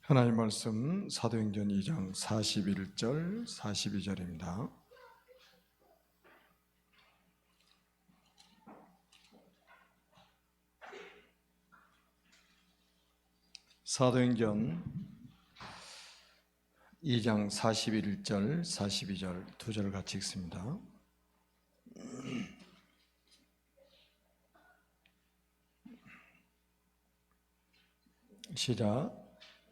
하나님 말씀 사도행전 2장 41절 42절입니다. 사도행전 2장 41절 42절 두 절 같이 읽습니다. 시작.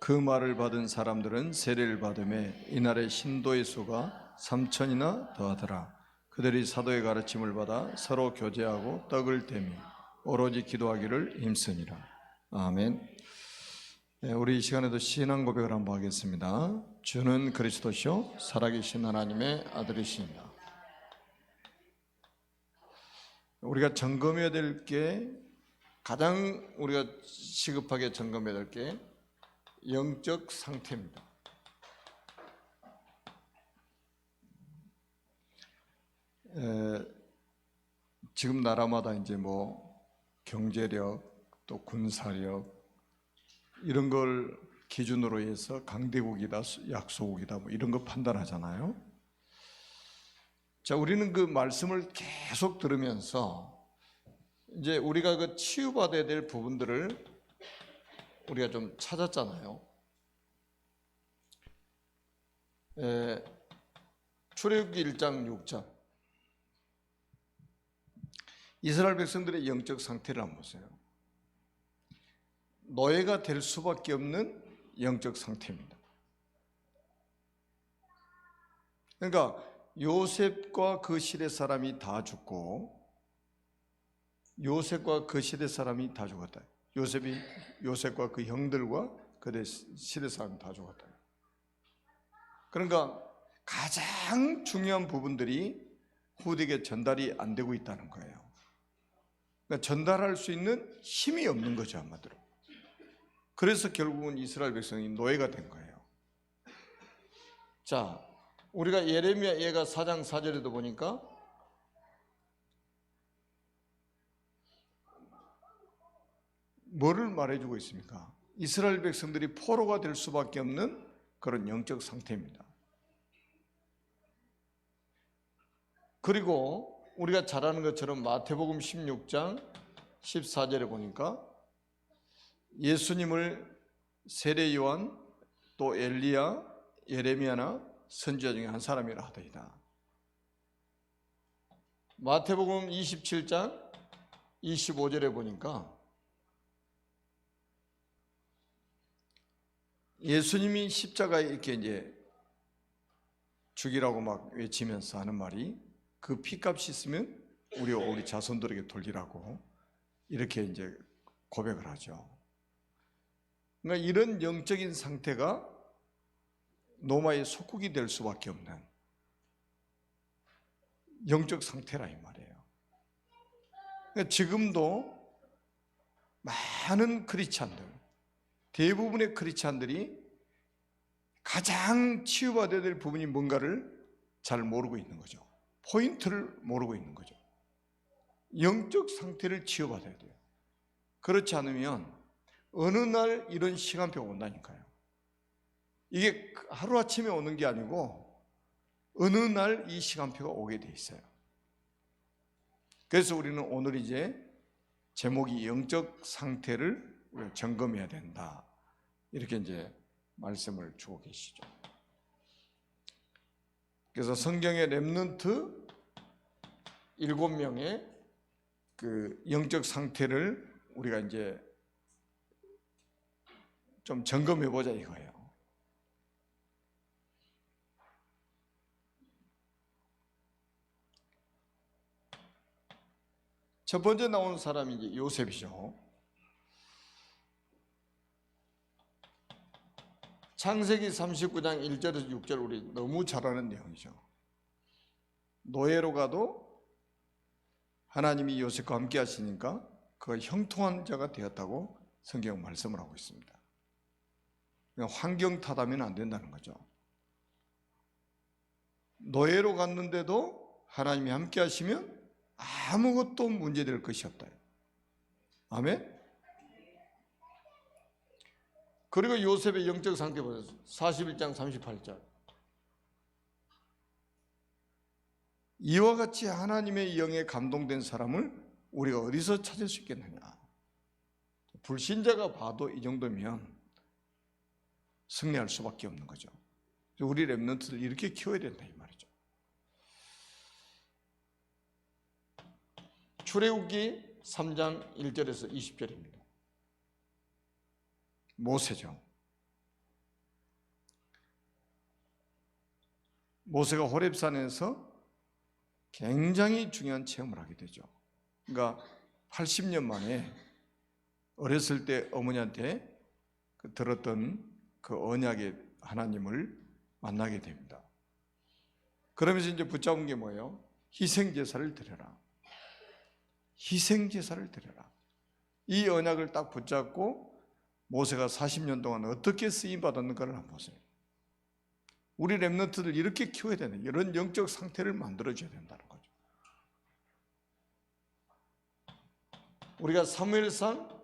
그 말을 받은 사람들은 세례를 받음에 이날의 신도의 수가 3,000이나 더하더라. 그들이 사도의 가르침을 받아 서로 교제하고 떡을 떼며 오로지 기도하기를 힘쓰니라. 아멘. 우리 이 시간에도 신앙 고백을 한번 하겠습니다. 주는 그리스도시요 살아계신 하나님의 아들이십니다. 우리가 점검해야 될 게, 가장 우리가 시급하게 점검해야 될 게 영적 상태입니다. 지금 나라마다 이제 경제력 또 군사력 이런 걸 기준으로 해서 강대국이다 약소국이다 이런 거 판단하잖아요. 자, 우리는 그 말씀을 계속 들으면서 이제 우리가 그 치유받아야 될 부분들을 우리가 좀 찾았잖아요. 출애굽기 1장 6장 이스라엘 백성들의 영적 상태를 한번 보세요. 노예가 될 수밖에 없는 영적 상태입니다. 그러니까 요셉과 그 시대 사람이 다 죽고, 요셉과 그 시대 사람이 다 죽었다. 요셉과 그 형들과 그대 시대 사람이 다 죽었다. 그러니까 가장 중요한 부분들이 후대에게 전달이 안 되고 있다는 거예요. 그러니까 전달할 수 있는 힘이 없는 거죠, 한마디로. 그래서 결국은 이스라엘 백성이 노예가 된 거예요. 자, 우리가 예레미야 예가 4장 4절에도 보니까 뭐를 말해주고 있습니까? 이스라엘 백성들이 포로가 될 수밖에 없는 그런 영적 상태입니다. 그리고 우리가 잘 아는 것처럼 마태복음 16장 14절에 보니까 예수님을 세례 요한 또 엘리야 예레미야나 선지자 중에 한 사람이라 하더이다. 마태복음 27장 25절에 보니까 예수님이 십자가에 이렇게 이제 죽이라고 막 외치면서 하는 말이, 그 피값이 있으면 우리 자손들에게 돌리라고 이렇게 이제 고백을 하죠. 그러니까 이런 영적인 상태가 로마의 속국이 될 수밖에 없는 영적 상태라 이 말이에요. 그러니까 지금도 많은 크리스찬들, 대부분의 크리스찬들이 가장 치유받아야 될 부분이 뭔가를 잘 모르고 있는 거죠. 포인트를 모르고 있는 거죠. 영적 상태를 치유받아야 돼요. 그렇지 않으면 어느 날 이런 시간표가 온다니까요. 이게 하루아침에 오는 게 아니고 어느 날 이 시간표가 오게 돼 있어요. 그래서 우리는 오늘 이제 제목이 영적 상태를 점검해야 된다, 이렇게 이제 말씀을 주고 계시죠. 그래서 성경의 렘넌트 7명의 그 영적 상태를 우리가 이제 좀 점검해 보자 이거예요. 첫 번째 나온 사람이 이제 요셉이죠. 창세기 39장 1절에서 6절 우리 너무 잘 아는 내용이죠. 노예로 가도 하나님이 요셉과 함께 하시니까 그 형통한 자가 되었다고 성경 말씀을 하고 있습니다. 환경 탓하면 안 된다는 거죠. 노예로 갔는데도 하나님이 함께 하시면 아무것도 문제될 것이 없다. 아멘? 그리고 요셉의 영적 상태 보세요. 41장 38절. 이와 같이 하나님의 영에 감동된 사람을 우리가 어디서 찾을 수 있겠느냐. 불신자가 봐도 이 정도면 승리할 수밖에 없는 거죠. 우리 렘넌트들 이렇게 키워야 된다 이 말이죠. 출애굽기 3장 1절에서 20절입니다. 모세죠. 모세가 호렙산에서 굉장히 중요한 체험을 하게 되죠. 그러니까 80년 만에 어렸을 때 어머니한테 들었던 그 언약의 하나님을 만나게 됩니다. 그러면서 이제 붙잡은 게 뭐예요? 희생제사를 드려라. 희생제사를 드려라. 이 언약을 딱 붙잡고 모세가 40년 동안 어떻게 쓰임받았는가를 한번 보세요. 우리 렘넌트들 이렇게 키워야 되는, 이런 영적 상태를 만들어줘야 된다는 거죠. 우리가 사무엘상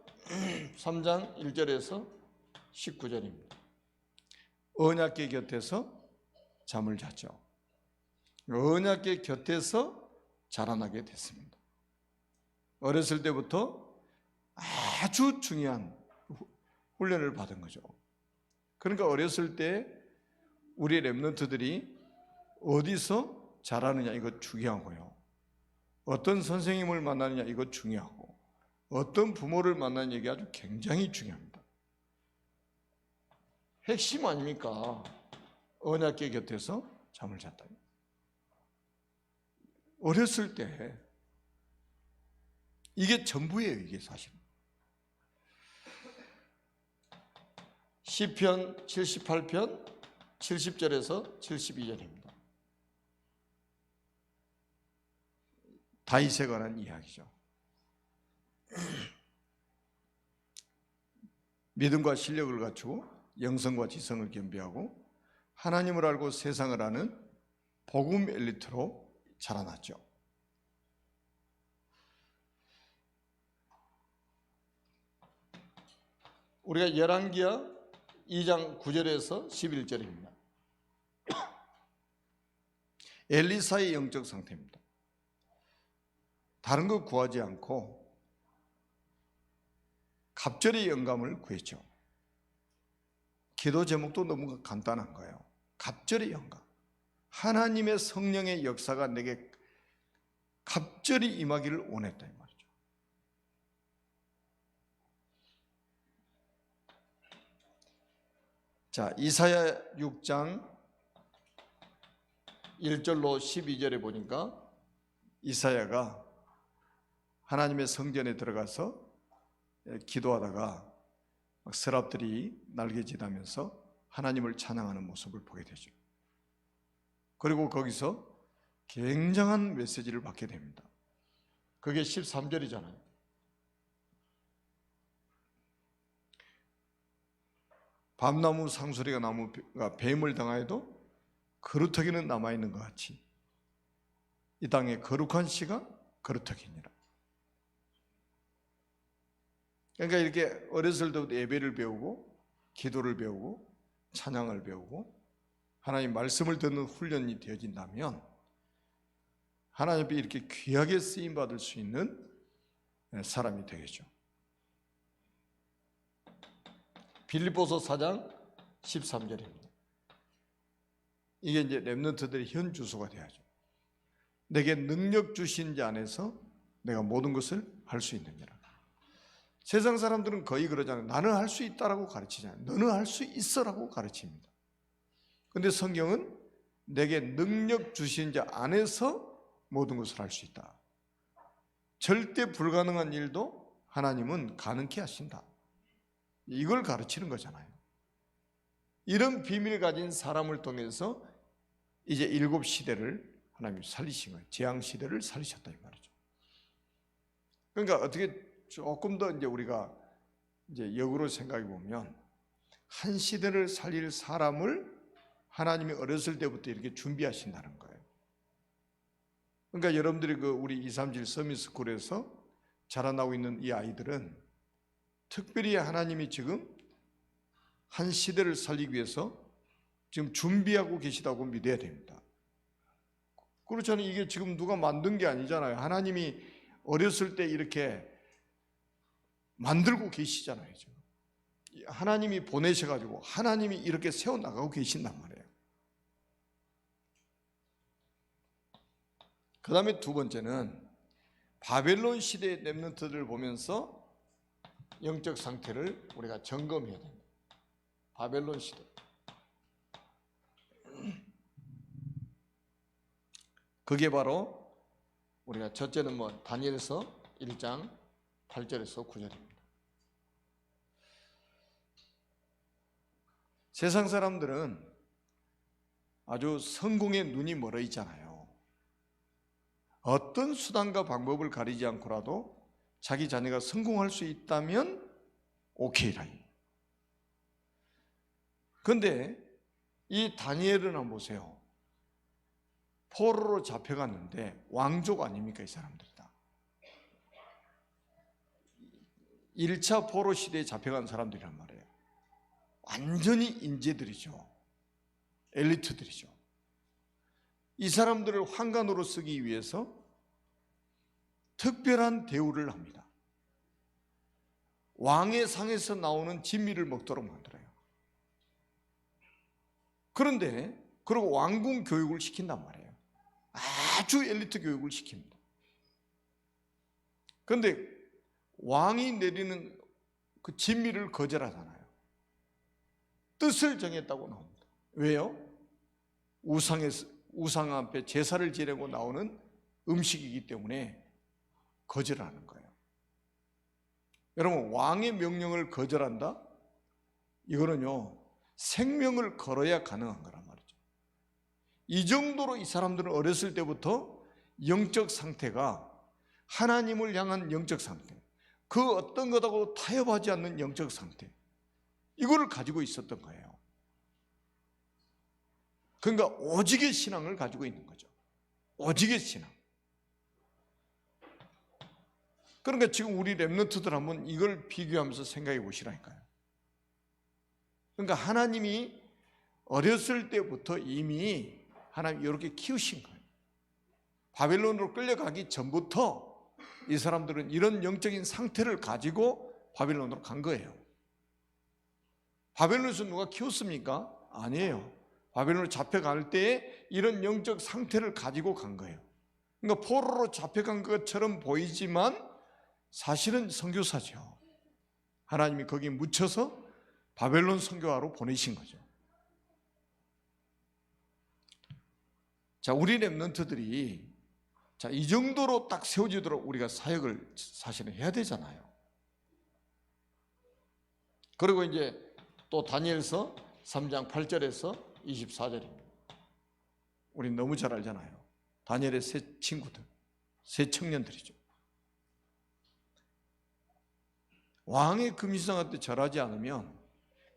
3장 1절에서 19절입니다. 언약궤 곁에서 잠을 잤죠. 언약궤 곁에서 자라나게 됐습니다. 어렸을 때부터 아주 중요한 훈련을 받은 거죠. 그러니까 어렸을 때 우리 렘넌트들이 어디서 자라느냐 이거 중요하고요. 어떤 선생님을 만나느냐 이거 중요하고, 어떤 부모를 만나는 얘기 아주 굉장히 중요합니다. 핵심 아닙니까? 언약궤 곁에서 잠을 잤다. 어렸을 때 이게 전부예요. 이게 사실은. 시편 78편 70절에서 72절입니다. 다윗에 관한 이야기죠. 믿음과 실력을 갖추고 영성과 지성을 겸비하고 하나님을 알고 세상을 아는 복음 엘리트로 자라났죠. 우리가 열왕기하 2장 9절에서 11절입니다. 엘리사의 영적 상태입니다. 다른 거 구하지 않고 갑절의 영감을 구했죠. 기도 제목도 너무 간단한 거예요. 갑절의 영감. 하나님의 성령의 역사가 내게 갑절이 임하기를 원했다 이 말이죠. 자, 이사야 6장 1절로 12절에 보니까 이사야가 하나님의 성전에 들어가서 기도하다가 서랍들이 날개짓하면서 하나님을 찬양하는 모습을 보게 되죠. 그리고 거기서 굉장한 메시지를 받게 됩니다. 그게 13절이잖아요. 밤나무 상수리가 나무가 뱀을 당하여도 거루터기는 남아있는 것 같이 이 땅에 거룩한 씨가 거루터기니라. 그러니까 이렇게 어렸을 때부터 예배를 배우고 기도를 배우고 찬양을 배우고 하나님 말씀을 듣는 훈련이 되어진다면 하나님 앞에 이렇게 귀하게 쓰임받을 수 있는 사람이 되겠죠. 빌립보서 4장 13절입니다. 이게 이제 렘넌트들의 현 주소가 돼야죠. 내게 능력 주신 자 안에서 내가 모든 것을 할 수 있느니라. 세상 사람들은 거의 그러잖아요. 나는 할 수 있다라고 가르치잖아요. 너는 할 수 있어라고 가르칩니다. 그런데 성경은 내게 능력 주신 자 안에서 모든 것을 할 수 있다. 절대 불가능한 일도 하나님은 가능케 하신다. 이걸 가르치는 거잖아요. 이런 비밀을 가진 사람을 통해서 이제 일곱 시대를 하나님이 살리신 거예요. 재앙 시대를 살리셨다 이 말이죠. 그러니까 어떻게 조금 더 이제 우리가 이제 역으로 생각해 보면 한 시대를 살릴 사람을 하나님이 어렸을 때부터 이렇게 준비하신다는 거예요. 그러니까 여러분들이 그 우리 237 서밋스쿨에서 자라나고 있는 이 아이들은 특별히 하나님이 지금 한 시대를 살리기 위해서 지금 준비하고 계시다고 믿어야 됩니다. 그렇잖아요. 이게 지금 누가 만든 게 아니잖아요. 하나님이 어렸을 때 이렇게 만들고 계시잖아요. 지금. 하나님이 보내셔가지고 하나님이 이렇게 세워나가고 계신단 말이에요. 그 다음에 두 번째는 바벨론 시대의 렘넌트들을 보면서 영적 상태를 우리가 점검해야 됩니다. 바벨론 시대. 그게 바로 우리가 첫째는 다니엘서 1장 8절에서 9절입니다. 세상 사람들은 아주 성공의 눈이 멀어 있잖아요. 어떤 수단과 방법을 가리지 않고라도 자기 자녀가 성공할 수 있다면 오케이라. 그런데 이 다니엘은 한번 보세요. 포로로 잡혀갔는데 왕족 아닙니까? 이 사람들이 다 1차 포로 시대에 잡혀간 사람들이란 말이에요. 완전히 인재들이죠. 엘리트들이죠. 이 사람들을 환관으로 쓰기 위해서 특별한 대우를 합니다. 왕의 상에서 나오는 진미를 먹도록 만들어요. 그런데 그리고 왕궁 교육을 시킨단 말이에요. 아주 엘리트 교육을 시킵니다. 그런데 왕이 내리는 그 진미를 거절하잖아요. 뜻을 정했다고 나옵니다. 왜요? 우상 앞에 제사를 지내고 나오는 음식이기 때문에 거절하는 거예요. 여러분, 왕의 명령을 거절한다? 이거는요, 생명을 걸어야 가능한 거란 말이죠. 이 정도로 이 사람들은 어렸을 때부터 영적 상태가 하나님을 향한 영적 상태, 그 어떤 것하고 타협하지 않는 영적 상태, 이거를 가지고 있었던 거예요. 그러니까 오직의 신앙을 가지고 있는 거죠. 오직의 신앙. 그러니까 지금 우리 렘넌트들 한번 이걸 비교하면서 생각해 보시라니까요. 그러니까 하나님이 어렸을 때부터 이미 하나님 이렇게 키우신 거예요. 바벨론으로 끌려가기 전부터 이 사람들은 이런 영적인 상태를 가지고 바벨론으로 간 거예요. 바벨론에서 누가 키웠습니까? 아니에요. 바벨론으로 잡혀갈 때에 이런 영적 상태를 가지고 간 거예요. 그러니까 포로로 잡혀간 것처럼 보이지만 사실은 선교사죠. 하나님이 거기 묻혀서 바벨론 선교하러 보내신 거죠. 자, 우리 렘넌트들이 이 정도로 딱 세워지도록 우리가 사역을 사실은 해야 되잖아요. 그리고 이제 또 다니엘서 3장 8절에서 24절입니다. 우리 너무 잘 알잖아요. 다니엘의 새 친구들, 새 청년들이죠. 왕의 금시상한테 절하지 않으면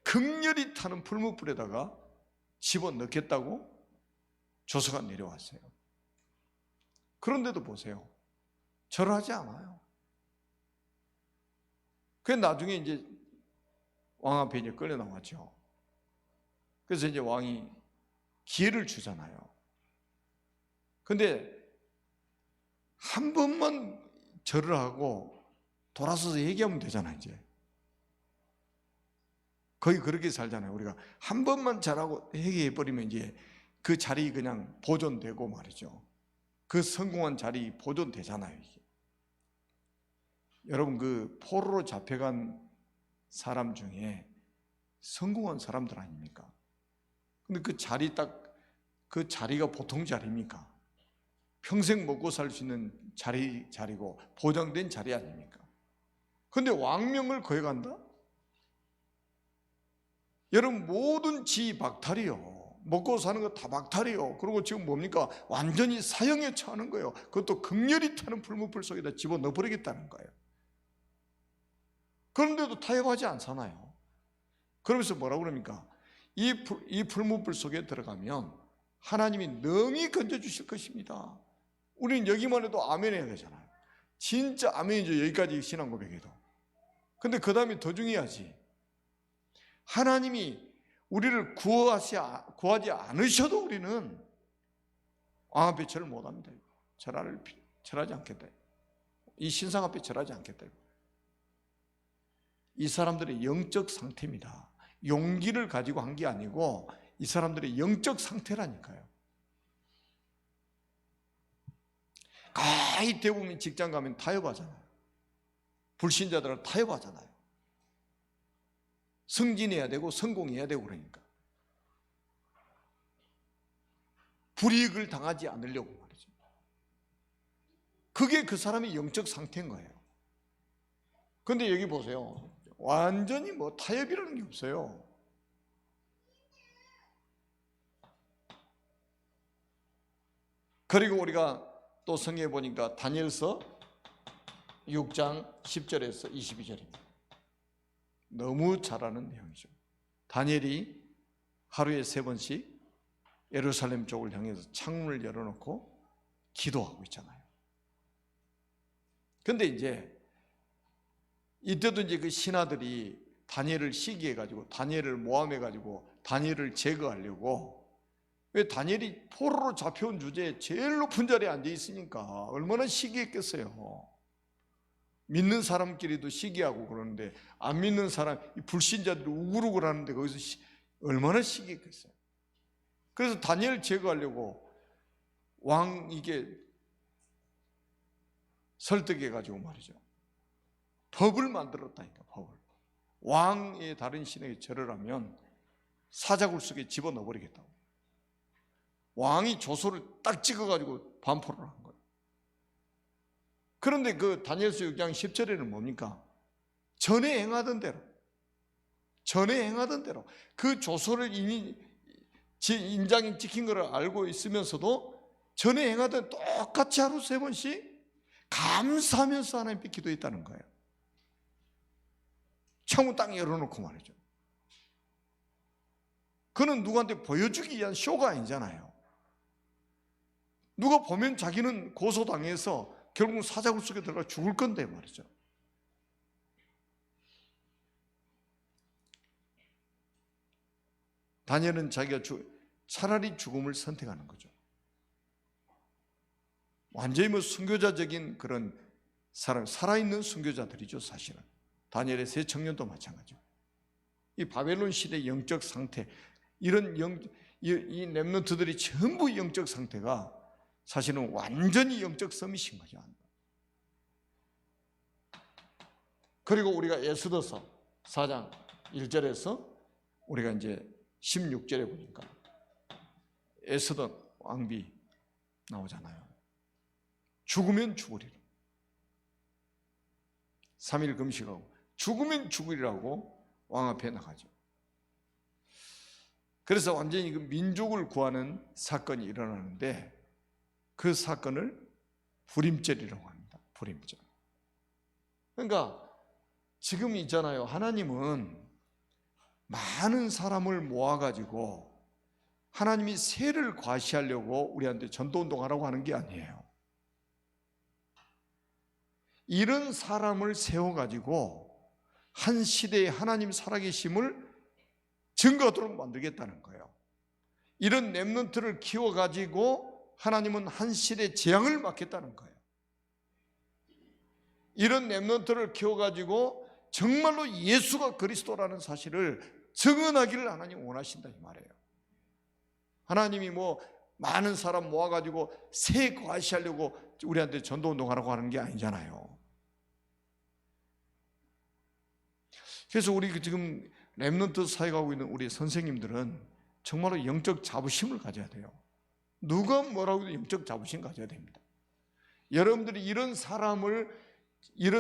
극렬히 타는 풀무불에다가 집어넣겠다고 조서가 내려왔어요. 그런데도 보세요. 절하지 않아요. 그래서 나중에 이제 왕 앞에 이제 끌려 나왔죠. 그래서 이제 왕이 기회를 주잖아요. 근데 한 번만 절을 하고 돌아서서 얘기하면 되잖아요, 이제. 거의 그렇게 살잖아요. 우리가 한 번만 절하고 회개해버리면 이제 그 자리 그냥 보존되고 말이죠. 그 성공한 자리 보존되잖아요, 이게. 여러분, 그 포로로 잡혀간 사람 중에 성공한 사람들 아닙니까? 근데 그 자리 그 자리가 보통 자리입니까? 평생 먹고 살 수 있는 자리고 보장된 자리 아닙니까? 근데 왕명을 거역한다? 여러분, 모든 지 박탈이요. 먹고 사는 거 다 박탈이요. 그리고 지금 뭡니까? 완전히 사형에 처하는 거예요. 그것도 극렬히 타는 풀무불 속에다 집어넣어버리겠다는 거예요. 그런데도 타협하지 않잖아요. 그러면서 뭐라고 그럽니까? 이 풀무불 속에 들어가면 하나님이 능히 건져주실 것입니다. 우리는 여기만 해도 아멘 해야 되잖아요. 진짜 아멘이죠. 여기까지 신앙 고백해도. 근데 그 다음에 더 중요하지. 하나님이 우리를 구하지 않으셔도 우리는 왕 앞에 절을 못합니다. 절하지 않겠다. 이 신상 앞에 절하지 않겠다. 이 사람들의 영적 상태입니다. 용기를 가지고 한 게 아니고 이 사람들의 영적 상태라니까요. 거의 대부분 직장 가면 타협하잖아요. 불신자들은 타협하잖아요. 승진해야 되고 성공해야 되고 그러니까. 불이익을 당하지 않으려고 말이죠. 그게 그 사람의 영적 상태인 거예요. 그런데 여기 보세요. 완전히 뭐 타협이라는 게 없어요. 그리고 우리가 또 성경에 보니까 다니엘서 6장 10절에서 22절입니다. 너무 잘 아는 내용이죠. 다니엘이 하루에 3번씩 예루살렘 쪽을 향해서 창문을 열어놓고 기도하고 있잖아요. 근데 이때도 그 신하들이 다니엘을 시기해가지고 다니엘을 모함해가지고 다니엘을 제거하려고, 왜 다니엘이 포로로 잡혀온 주제에 제일 높은 자리에 앉아 있으니까 얼마나 시기했겠어요. 믿는 사람끼리도 시기하고 그러는데 안 믿는 사람, 불신자들이 우글우글 하는데 거기서 얼마나 시기했겠어요. 그래서 다니엘 제거하려고 왕에게 설득해가지고 말이죠. 법을 만들었다니까, 법을. 왕의 다른 신에게 절을 하면 사자굴 속에 집어넣어버리겠다고. 왕이 조서를 딱 찍어가지고 반포를 한 거예요. 그런데 그 다니엘서 6장 10절에는 뭡니까? 전에 행하던 대로 그 조서를 이미 인장이 찍힌 걸 알고 있으면서도 전에 행하던 똑같이 하루 3번씩 감사하면서 하나님께 기도했다는 거예요. 창문 딱 열어놓고 말이죠. 그는 누구한테 보여주기 위한 쇼가 아니잖아요. 누가 보면 자기는 고소당해서 결국 사자굴 속에 들어가 죽을 건데 말이죠. 다니엘은 자기가 차라리 죽음을 선택하는 거죠. 완전히 뭐 순교자적인 그런 사람, 살아있는 순교자들이죠, 사실은. 다니엘의 3 청년도 마찬가지고. 이 바벨론 시대의 영적 상태, 이 렘넌트들이 전부 영적 상태가 사실은 완전히 영적 서밋인 거죠. 그리고 우리가 에스더서 4장 1절에서 우리가 16절에 보니까 에스더 왕비 나오잖아요. 죽으면 죽으리라. 3일 금식하고 죽으면 죽으리라고 왕 앞에 나가죠. 그래서 완전히 그 민족을 구하는 사건이 일어나는데 그 사건을 불임절이라고 합니다. 불임절. 그러니까 지금 있잖아요. 하나님은 많은 사람을 모아가지고 하나님이 세를 과시하려고 우리한테 전도운동하라고 하는 게 아니에요. 이런 사람을 세워가지고 한 시대에 하나님 살아계심을 증거하도록 만들겠다는 거예요. 이런 렘넌트를 키워가지고 하나님은 한 시대의 재앙을 막겠다는 거예요. 이런 렘넌트를 키워가지고 정말로 예수가 그리스도라는 사실을 증언하기를 하나님 원하신다 이 말이에요. 하나님이 뭐 많은 사람 모아가지고 세 과시하려고 우리한테 전도운동하라고 하는 게 아니잖아요. 그래서 우리 지금 렘넌트 사역하고 있는 우리 선생님들은 정말로 영적 자부심을 가져야 돼요. 누가 뭐라고 해도 영적 자부심 가져야 됩니다. 여러분들이 이런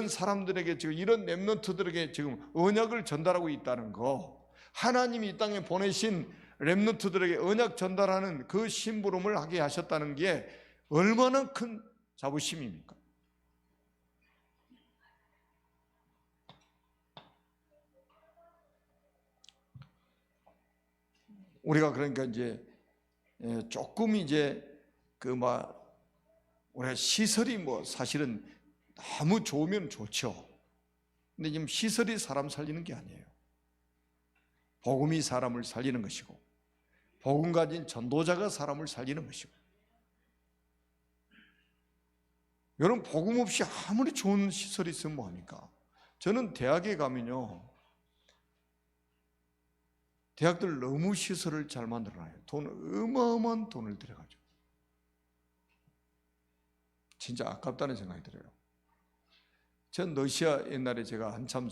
사람들에게 지금 이런 렘넌트들에게 지금 언약을 전달하고 있다는 거, 하나님이 이 땅에 보내신 렘넌트들에게 언약 전달하는 그 심부름을 하게 하셨다는 게 얼마나 큰 자부심입니까? 우리가 그러니까 조금 우리가 시설이 사실은 너무 좋으면 좋죠. 근데 지금 시설이 사람 살리는 게 아니에요. 복음이 사람을 살리는 것이고 복음 가진 전도자가 사람을 살리는 것이고. 여러분, 복음 없이 아무리 좋은 시설이 있으면 뭐합니까? 저는 대학에 가면요, 대학들 너무 시설을 잘 만들어놔요. 어마어마한 돈을 들여가지고. 진짜 아깝다는 생각이 들어요. 전 러시아 옛날에 제가 한참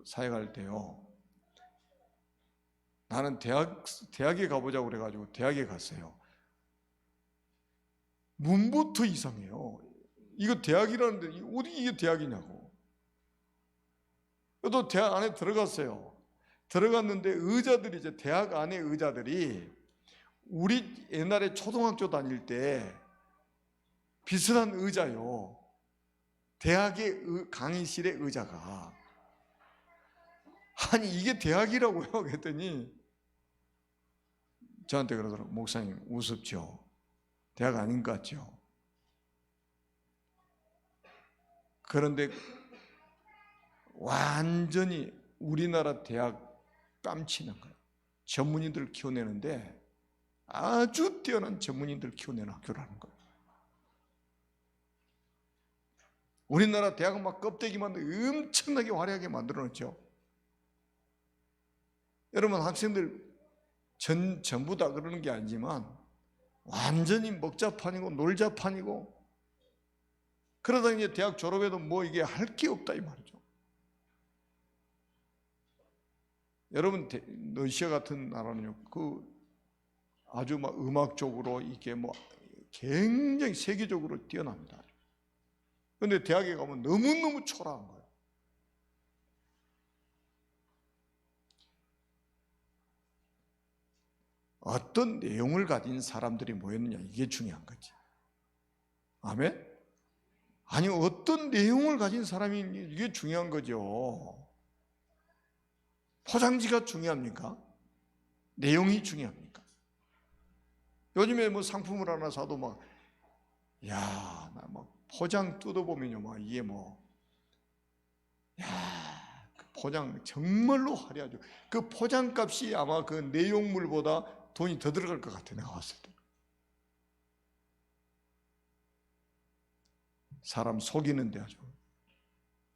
사역할 때요, 나는 대학에 가보자고 그래가지고 대학에 갔어요. 문부터 이상해요. 이거 대학이라는데 어디 이게 대학이냐고. 또 대학 안에 들어갔어요. 들어갔는데 의자들이, 이제 대학 안에 의자들이 우리 옛날에 초등학교 다닐 때 비슷한 의자요. 대학의 강의실의 의자가. 아니 이게 대학이라고요? 그랬더니 저한테 그러더라고요. 목사님 우습죠. 대학 아닌 것 같죠. 그런데 완전히 우리나라 대학 깜치는 거예요. 전문인들 키워내는데 아주 뛰어난 전문인들 키워내는 학교라는 거예요. 우리나라 대학은 막 껍데기만 엄청나게 화려하게 만들어놨죠. 여러분, 학생들 전부 다 그러는 게 아니지만 완전히 먹자판이고 놀자판이고, 그러다 이제 대학 졸업해도 뭐 이게 할 게 없다 이 말이죠. 여러분, 러시아 같은 나라는요, 아주 막 음악적으로 이게 뭐 굉장히 세계적으로 뛰어납니다. 그런데 대학에 가면 너무너무 초라한 거예요. 어떤 내용을 가진 사람들이 모였느냐, 이게 중요한 거지. 아멘? 아니, 어떤 내용을 가진 사람이, 이게 중요한 거죠. 포장지가 중요합니까? 내용이 중요합니까? 요즘에 뭐 상품을 하나 사도 막, 야, 나 막 포장 뜯어보면요, 막 이게 뭐, 야, 그 포장 정말로 화려하죠. 그 포장값이 아마 그 내용물보다 돈이 더 들어갈 것 같아, 내가 봤을 때. 사람 속이는데 아주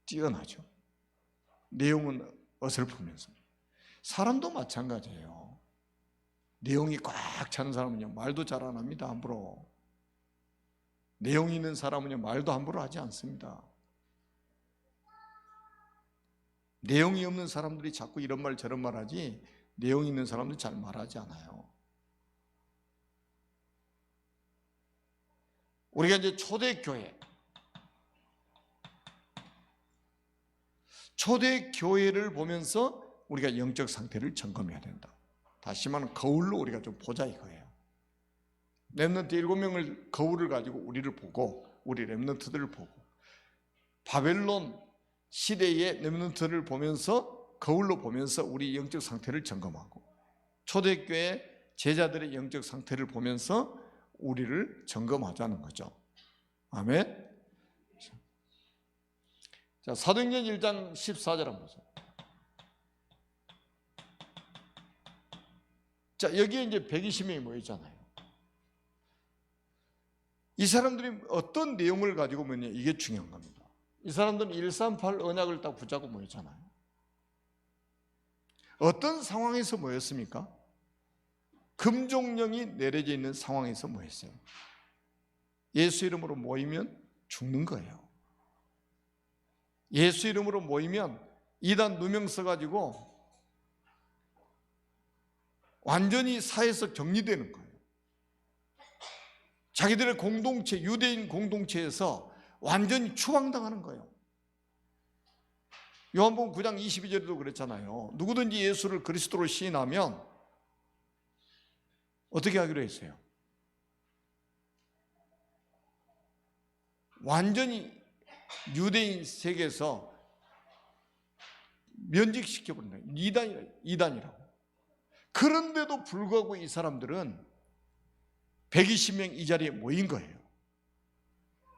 뛰어나죠. 내용은 어설프면서. 사람도 마찬가지예요. 내용이 꽉 차는 사람은요, 말도 잘 안 합니다, 함부로. 내용 있는 사람은요, 말도 함부로 하지 않습니다. 내용이 없는 사람들이 자꾸 이런 말 저런 말 하지, 내용 있는 사람들은 잘 말하지 않아요. 우리가 이제 초대교회를 보면서 우리가 영적 상태를 점검해야 된다. 다시 말하면 거울로 우리가 좀 보자 이거예요. 렘넌트 7명을 거울을 가지고 우리를 보고, 우리 렘넌트들을 보고, 바벨론 시대의 렘넌트를 보면서, 거울로 보면서 우리 영적 상태를 점검하고, 초대교회 제자들의 영적 상태를 보면서 우리를 점검하자는 거죠. 아멘. 자, 사도행전 1장 14절 한번 보세요. 자, 여기에 이제 120명이 모였잖아요. 이 사람들이 어떤 내용을 가지고 모였냐, 이게 중요한 겁니다. 이 사람들은 138 언약을 딱 붙잡고 모였잖아요. 어떤 상황에서 모였습니까? 금종령이 내려져 있는 상황에서 모였어요. 예수 이름으로 모이면 죽는 거예요. 예수 이름으로 모이면 이단 누명 써가지고 완전히 사회에서 격리되는 거예요. 자기들의 공동체, 유대인 공동체에서 완전히 추방당하는 거예요. 요한복음 9장 22절에도 그랬잖아요. 누구든지 예수를 그리스도로 시인하면 어떻게 하기로 했어요? 완전히 유대인 세계에서 면직시켜버린다. 이단이라고. 그런데도 불구하고 이 사람들은 120명 이 자리에 모인 거예요.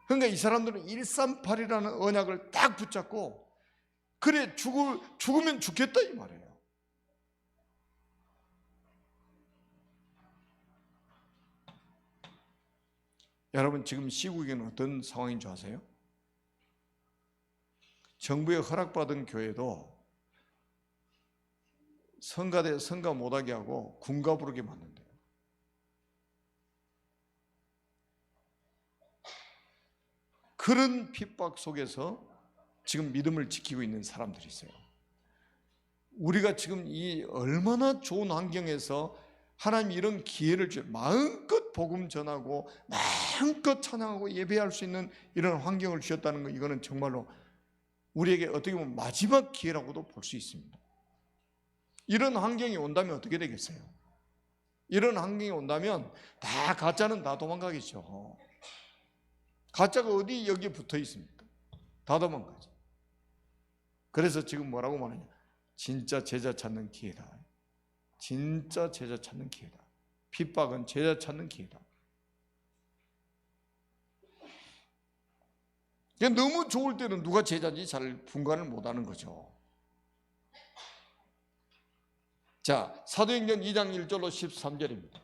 그러니까 이 사람들은 138이라는 언약을 딱 붙잡고, 그래 죽으면 죽겠다 이 말이에요. 여러분 지금 시국에는 어떤 상황인 줄 아세요? 정부의 허락받은 교회도 성가대 성가 못하게 하고 군가 부르게 만든대요. 그런 핍박 속에서 지금 믿음을 지키고 있는 사람들이 있어요. 우리가 지금 이 얼마나 좋은 환경에서 하나님이 이런 기회를 주어 마음껏 복음 전하고 마음껏 찬양하고 예배할 수 있는 이런 환경을 주셨다는 거, 이거는 정말로 우리에게 어떻게 보면 마지막 기회라고도 볼 수 있습니다. 이런 환경이 온다면 어떻게 되겠어요? 이런 환경이 온다면 다 가짜는 다 도망가겠죠. 가짜가 어디 여기에 붙어 있습니까? 다 도망가죠. 그래서 지금 뭐라고 말하냐? 진짜 제자 찾는 기회다. 진짜 제자 찾는 기회다. 핍박은 제자 찾는 기회다. 너무 좋을 때는 누가 제자인지 잘 분간을 못하는 거죠. 자, 사도행전 2장 1절로 13절입니다.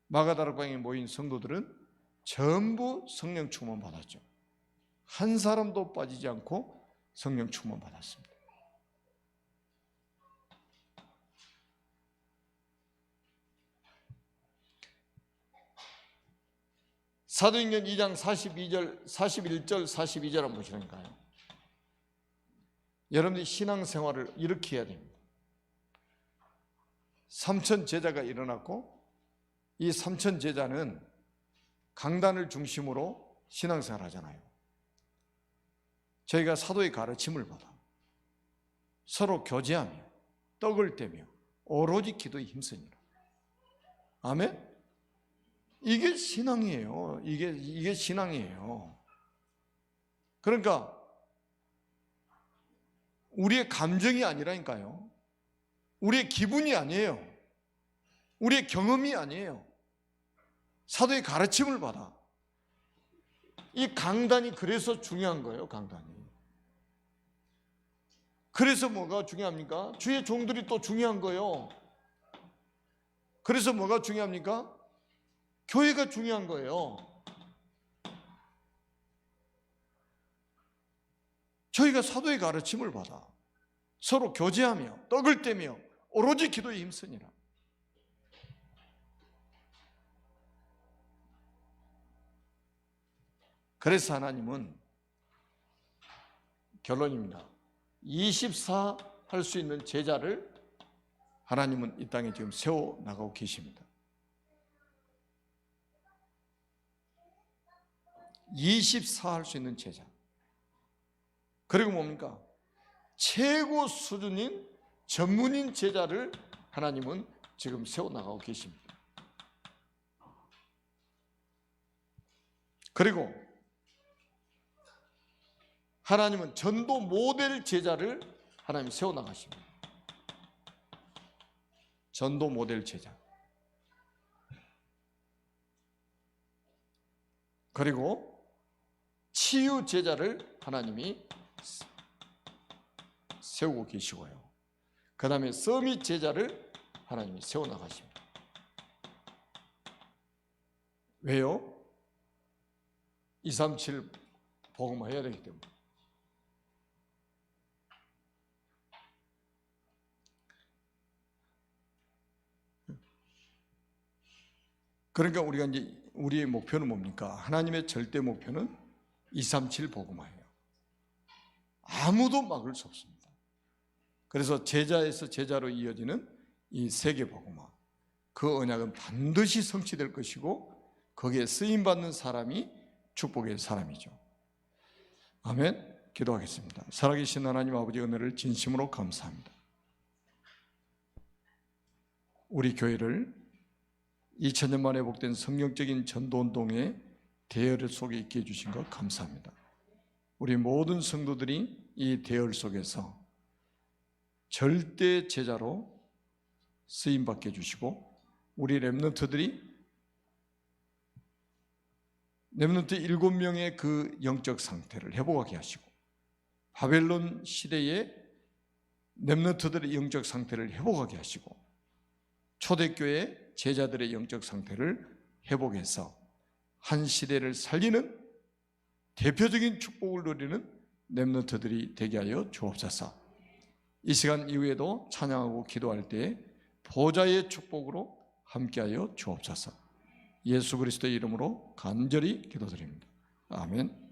마가다락방에 모인 성도들은 전부 성령 충만 받았죠. 한 사람도 빠지지 않고 성령 충만 받았습니다. 사도행전 2장 41절, 42절 한번 보시는가요? 여러분들이 신앙생활을 이렇게 해야 됩니다. 3천 제자가 일어났고 이 3천 제자는 강단을 중심으로 신앙생활 하잖아요. 저희가 사도의 가르침을 받아 서로 교제하며 떡을 떼며 오로지 기도에 힘쓰니라. 아멘? 이게 신앙이에요. 이게 신앙이에요. 그러니까 우리의 감정이 아니라니까요. 우리의 기분이 아니에요. 우리의 경험이 아니에요. 사도의 가르침을 받아. 이 강단이 그래서 중요한 거예요. 강단이. 그래서 뭐가 중요합니까? 주의 종들이 또 중요한 거예요. 그래서 뭐가 중요합니까? 교회가 중요한 거예요. 저희가 사도의 가르침을 받아 서로 교제하며 떡을 떼며 오로지 기도에 힘쓰니라. 그래서 하나님은 결론입니다. 24 할 수 있는 제자를 하나님은 이 땅에 지금 세워나가고 계십니다. 24 할 수 있는 제자. 그리고 뭡니까? 최고 수준인 전문인 제자를 하나님은 지금 세워나가고 계십니다. 그리고 하나님은 전도 모델 제자를 하나님 세워나가십니다. 전도 모델 제자. 그리고 치유 제자를 하나님이 세우고 계시고요. 그 다음에 서밋 제자를 하나님이 세워나가십니다. 왜요? 237 복음화 해야 되기 때문에. 그러니까 우리가 이제 우리의 목표는 뭡니까? 하나님의 절대 목표는 237 복음화예요. 아무도 막을 수 없습니다. 그래서 제자에서 제자로 이어지는 이 세계 복음화, 그 언약은 반드시 성취될 것이고 거기에 쓰임받는 사람이 축복의 사람이죠. 아멘. 기도하겠습니다. 살아계신 하나님 아버지 은혜를 진심으로 감사합니다. 우리 교회를 2000년 만에 회복된 성령적인 전도운동의 대열 속에 있게 해주신 것 감사합니다. 우리 모든 성도들이 이 대열 속에서 절대 제자로 쓰임받게 해주시고 우리 렘넌트들이 렘넌트 7명의 그 영적 상태를 회복하게 하시고 바벨론 시대의 렘넌트들의 영적 상태를 회복하게 하시고 초대교회 제자들의 영적 상태를 회복해서 한 시대를 살리는 대표적인 축복을 누리는 렘넌트들이 되게 하여 주옵소서. 이 시간 이후에도 찬양하고 기도할 때 보좌의 축복으로 함께하여 주옵소서. 예수 그리스도의 이름으로 간절히 기도드립니다. 아멘.